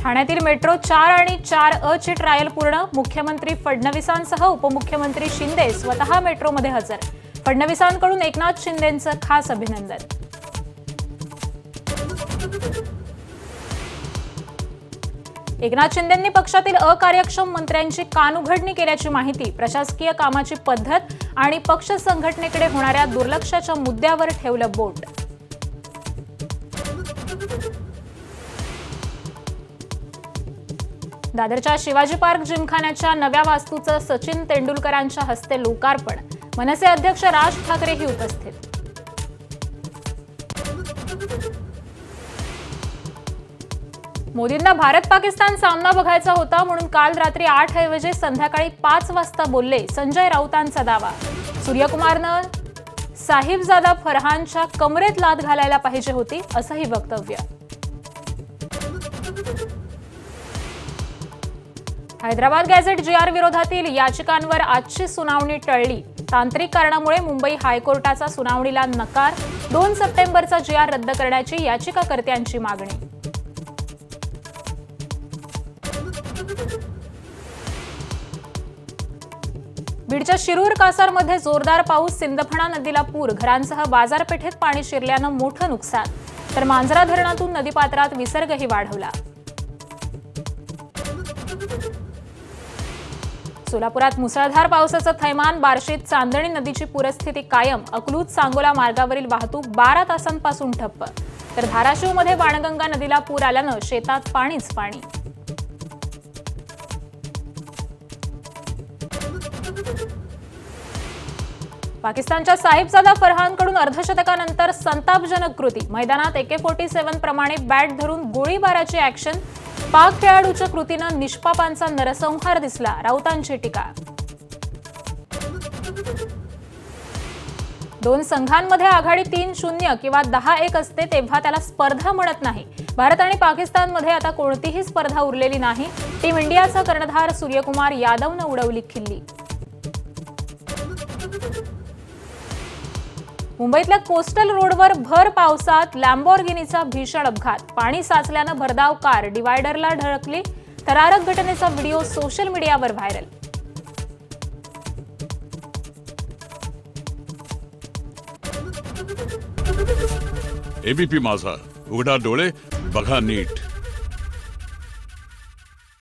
ठाण्यातील मेट्रो 4 आणि 4A ची ट्रायल पूर्ण। मुख्यमंत्री फडणवीसांसह उपमुख्यमंत्री शिंदे स्वतः मेट्रोमध्ये हजर। फडणवीसांकडून एकनाथ शिंदेंचं खास अभिनंदन। एकनाथ शिंदेंनी पक्षातील अकार्यक्षम मंत्र्यांची कानउघडणी केल्याची माहिती। प्रशासकीय कामाची पद्धत आणि पक्ष संघटनेकडे होणाऱ्या दुर्लक्षाच्या मुद्द्यावर ठेवलं बोट। दादरच्या शिवाजी पार्क जिमखान्याच्या नव्या वास्तूचं सचिन तेंडुलकरांच्या हस्ते लोकार्पण। मनसे अध्यक्ष राज ठाकरेही उपस्थित। मोदींना भारत पाकिस्तान सामना बघायचा होता म्हणून काल रात्री 8 ऐवजी संध्याकाळी 5 वाजता बोलले, संजय राऊतांचा दावा। सूर्यकुमारनं साहिबजादा फरहानच्या कमरेत लाथ घालायला पाहिजे होती, असंही वक्तव्य। हैदराबाद गॅझेट GR विरोधातील याचिकांवर आजची सुनावणी टळली। तांत्रिक कारणामुळे मुंबई हायकोर्टाचा सुनावणीला नकार। 2 सप्टेंबरचा GR रद्द करण्याची याचिकाकर्त्यांची मागणी। बीडच्या शिरूर कासारमध्ये जोरदार पाऊस। सिंदफणा नदीला पूर। घरांसह बाजारपेठेत पाणी शिरल्यानं मोठं नुकसान। तर मांजरा धरणातून नदीपात्रात विसर्गही वाढवला। सोलापुरात मुसळधार पावसाचं थैमान। बार्शीत चांदणी नदीची पूरस्थिती कायम। अकलूज सांगोला मार्गावरील वाहतूक 12 तासांपासून ठप्प। तर धाराशिवमध्ये बाणगंगा नदीला पूर आल्यानं शेतात पाणीच पाणी। पाकिस्तानच्या साहिबजादा फरहानकडून अर्धशतकानंतर संतापजनक कृती। मैदानात AK-47 प्रमाणे बॅट धरून गोळीबाराची ॲक्शन। पाक खेळाडूच्या कृतीनं निष्पापांचा नरसंहार दिसला, राऊतांची टीका। 2 संघांमध्ये आघाडी 3-0 किंवा 10-1 असते तेव्हा त्याला स्पर्धा म्हणत नाही। भारत आणि पाकिस्तानमध्ये आता कोणतीही स्पर्धा उरलेली नाही। टीम इंडियाचा कर्णधार सूर्यकुमार यादवनं उडवली खिल्ली। मुंबईतल्या कोस्टल रोडवर भर पावसात लॅम्बोर्गिनीचा भीषण अपघात। पाणी साचल्यानं भरधाव कार डिवायडरला धडकली। थरारक घटनेचा व्हिडिओ सोशल मीडियावर व्हायरल। ABP माझा, उघडा डोळे बघा नीट।